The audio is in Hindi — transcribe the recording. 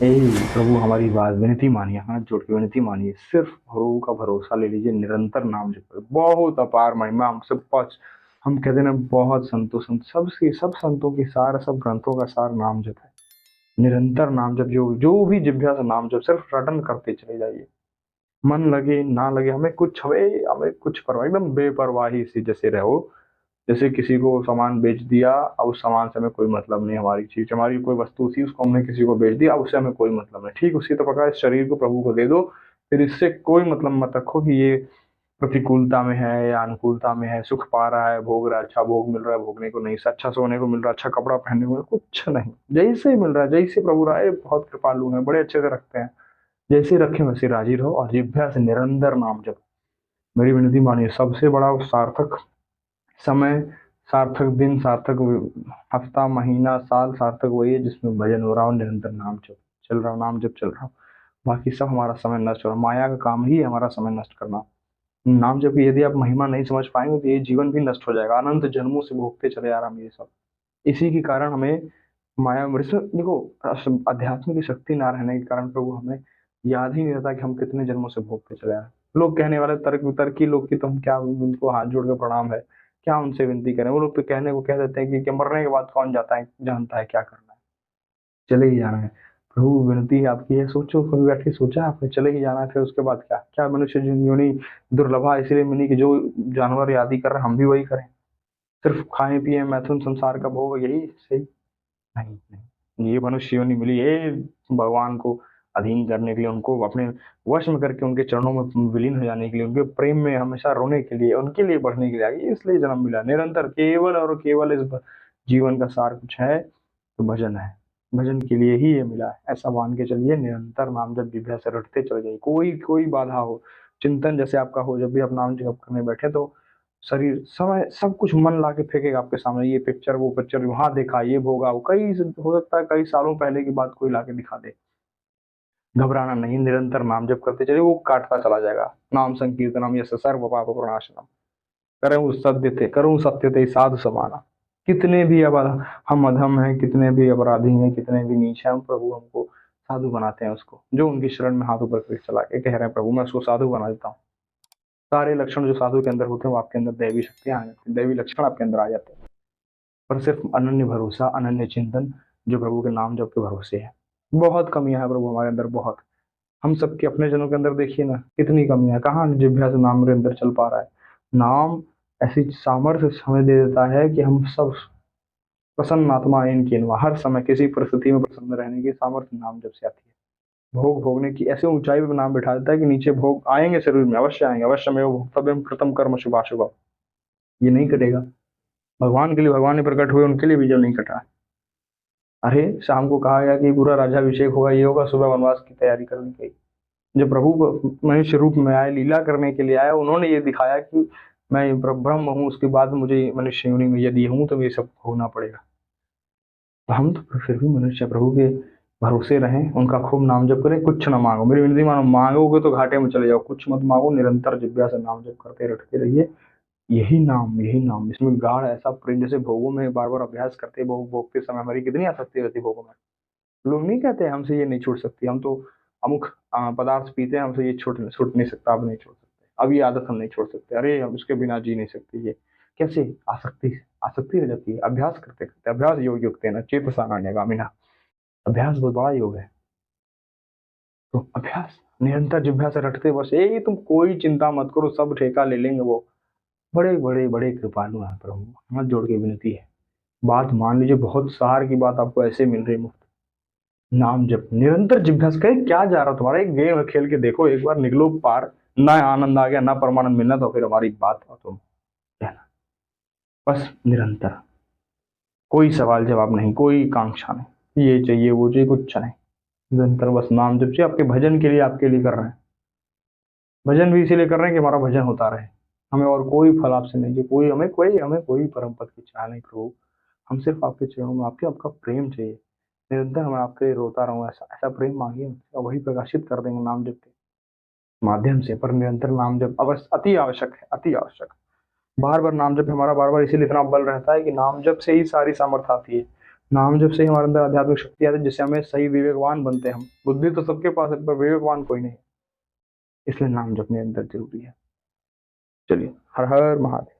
हे प्रभु, हमारी बात विनती मानिए, हाथ जोड़ के विनती मानिए। सिर्फ प्रभु का भरोसा ले लीजिए, निरंतर नाम जप। बहुत अपार महिमा हम सब पास। हम कहते हैं ना, बहुत संतों संत सबसे सब संतों की सार, सब ग्रंथों का सार नाम जप है। निरंतर नाम जप, जो जो भी जिभ्या से नाम जप, सिर्फ रटन करते चले जाइए। मन लगे ना लगे, हमें कुछ परवाह, एकदम बेपरवाही से जैसे रहो। जैसे किसी को सामान बेच दिया, अब उस सामान से हमें कोई मतलब नहीं। हमारी चीज, हमारी कोई वस्तु थी, उसको हमने किसी को बेच दिया, अब उससे हमें कोई मतलब नहीं। ठीक उसी प्रकार इस शरीर को प्रभु को दे दो। फिर इससे कोई मतलब मत रखो कि ये प्रतिकूलता में है या अनुकूलता में है, सुख पा रहा है, भोग रहा है, अच्छा भोग मिल रहा है, भोगने को नहीं, अच्छा सोने को मिल रहा है, अच्छा कपड़ा पहनने को, कुछ नहीं। जैसे ही मिल रहा है, जैसे प्रभु रहा है, बहुत कृपालु है, बड़े अच्छे से रखते हैं। जैसे रखे वैसे राजी रहो, और जिभ्या से निरंतर नाम जप। मेरी विनती मानिए, सबसे बड़ा सार्थक समय, सार्थक दिन, सार्थक हफ्ता, महीना, साल सार्थक वही है जिसमें भजन हो रहा हो, निरंतर नाम जप चल रहा हो, नाम जप चल रहा हो। बाकी सब हमारा समय नष्ट हो रहा, माया का काम ही है हमारा समय नष्ट करना। नाम जप की यदि आप महिमा नहीं समझ पाएंगे तो ये जीवन भी नष्ट हो जाएगा। अनंत जन्मों से भोगते चले आ रहा हम ये सब। इसी के कारण हमें माया मृत देखो, अध्यात्म की शक्ति ना रहने के कारण प्रभु हमें याद ही नहीं रहता कि हम कितने जन्मों से भोगते चले आए। लोग कहने वाले तर्क वितर्की लोग की तो हम क्या उनको हाथ जोड़ के प्रणाम है, क्या उनसे विनती करें। वो लोग तो कहने को कह देते हैं कि मरने के बाद कौन जाता है, जानता है क्या करना है, चले ही जाना है। प्रभु विनती आपकी है, सोचो, कभी बैठ के सोचा आपने, चले ही जाना है, फिर उसके बाद क्या क्या मनुष्य योनि दुर्लभा इसलिए मिली कि जो जानवर आदि कर रहे हैं, हम भी वही करें। सिर्फ खाएं पिए मैथुन संसार का भोग, यही सही? नहीं नहीं, ये मनुष्य योनि मिली है भगवान को अधीन करने के लिए, उनको अपने वश में करके उनके चरणों में विलीन हो जाने के लिए, उनके प्रेम में हमेशा रोने के लिए, उनके लिए बढ़ने के लिए आगे, इसलिए जन्म मिला। निरंतर केवल और केवल इस जीवन का सार कुछ है तो भजन है। भजन के लिए ही ये मिला है, ऐसा मान के चलिए। निरंतर नाम जब जिभ्या से रटते चले जाइए, कोई कोई बाधा हो, चिंतन जैसे आपका हो, जब भी आप नाम जप करने बैठे तो शरीर समय सब कुछ मन ला के फेंकेगा आपके सामने, ये पिक्चर वो पिक्चर, वहां देखा, ये भोगा, वो कई हो सकता है कई सालों पहले की बात कोई ला के दिखा दे। घबराना नहीं, निरंतर नाम जप करते चलिए, वो काटता चला जाएगा। नाम संकीर्तनम यस्य सर्व पाप प्रणाशनम, करूँ सत्य ते साधु समाना। कितने भी अब हम अधम हैं, कितने भी अपराधी हैं, कितने भी नीच हैं, प्रभु हमको साधु बनाते हैं। उसको जो उनकी शरण में हाथ ऊपर करके चला के कह रहे हैं, प्रभु मैं उसको साधु बना देता हूँ। सारे लक्षण जो साधु के अंदर होते हैं वो आपके अंदर दैवी शक्तियां आ जाती हैं, दैवी लक्षण आपके अंदर आ जाते हैं। पर सिर्फ अनन्य भरोसा, अनन्य चिंतन, जो प्रभु के नाम जप के भरोसे है। बहुत कमियां है प्रभु हमारे अंदर, बहुत। हम सबके अपने जनों के अंदर देखिए ना, कितनी कमियां है, कहाँ जिभ्या से नाम मेरे अंदर चल पा रहा है। नाम ऐसी सामर्थ्य हमें दे देता है कि हम सब प्रसन्न आत्मा इनकी, हर समय किसी परिस्थिति में प्रसन्न रहने की सामर्थ्य नाम जप से आती है। भोग भोगने की ऐसे ऊंचाई पे नाम बैठा देता है कि नीचे भोग आएंगे, शरीर में अवश्य आएंगे, अवश्य में भोक्तव्यम कृतम कर्म शुभाशुभ, ये नहीं कटेगा। भगवान के लिए भगवान ने प्रकट हुए, उनके लिए भी जब नहीं कटा। अरे शाम को कहा गया कि पूरा राज्याभिषेक होगा, ये होगा, सुबह वनवास की तैयारी करनी गई। जब प्रभु मनुष्य रूप में आए, लीला करने के लिए आया, उन्होंने ये दिखाया कि मैं ब्रह्म हूँ, उसके बाद मुझे मनुष्य योनि में यदि हूँ तो ये सब होना पड़ेगा। तो हम तो फिर भी मनुष्य, प्रभु के भरोसे रहें, उनका खूब नाम जप करें, कुछ ना मांगो। मेरी विनती मानो, मांगोगे तो घाटे में चले जाओ, कुछ मत मांगो, निरंतर जिज्ञासा से नाम जप करते रटते रहिए। यही नाम, इसमें गाढ़ ऐसा प्रेम, जैसे भोगों में बार बार अभ्यास करते, भोग भोगते समय हमारी कितनी आसक्ति रहती है भोगों में। लोग नहीं कहते हमसे ये नहीं छूट सकती, हम तो अमुक पदार्थ पीते हैं, हमसे ये छूट नहीं सकता, अब नहीं छोड़ सकते, अब ये आदत हम नहीं छोड़ सकते, अरे हम इसके बिना जी नहीं सकते। ये कैसे आसक्ति, आसक्ति हो जाती है। अभ्यास करते करते, अभ्यास योग युक्त ना चेत सामान्यगामिना, अभ्यास बहुत बड़ा योग है। तो अभ्यास निरंतर जिभ्या से रटते, बस यही, तुम कोई चिंता मत करो, सब ठेका ले लेंगे वो। बड़े बड़े बड़े कृपालु हैं प्रभु, हाथ जोड़ के विनती है, बात मान लीजिए। बहुत सार की बात आपको ऐसे मिल रही है मुफ्त। नाम जप निरंतर जिज्ञास करें, क्या जा रहा है तुम्हारा, एक गेम है, खेल के देखो, एक बार निकलो पार। ना आनंद आ गया, ना परमानंद मिलना, तो फिर हमारी बात हो तुम कहना। बस निरंतर, कोई सवाल जवाब नहीं, कोई कांक्षा नहीं, ये चाहिए वो चाहिए, कुछ नहीं। निरंतर बस नाम जप से, आपके भजन के लिए, आपके लिए कर रहे हैं। भजन भी इसीलिए कर रहे हैं कि हमारा भजन होता रहे। हमें और कोई फल आपसे नहीं चाहिए, हमें कोई परम पद की चाह नहीं प्रभु। हम सिर्फ आपके चरणों में, आपके आपका प्रेम चाहिए। निरंतर मैं आपके लिए रोता रहूं, ऐसा ऐसा प्रेम मांगिए हमसे, और वही प्रकाशित कर देंगे नाम जप के माध्यम से। पर निरंतर नाम जप अवश्य अति आवश्यक है, अति आवश्यक। बार बार नाम जप हमारा बार बार इसीलिए इतना बल रहता है कि नाम जप से ही सारी सामर्थ्य आती है। नाम जब से ही हमारे अंदर आध्यात्मिक शक्ति आती है जिससे हमें सही विवेकवान बनते हैं हम। बुद्धि तो सबके पास है पर विवेकवान कोई नहीं, इसलिए नाम जपने अंदर जरूरी है। चलिए, हर हर महादेव।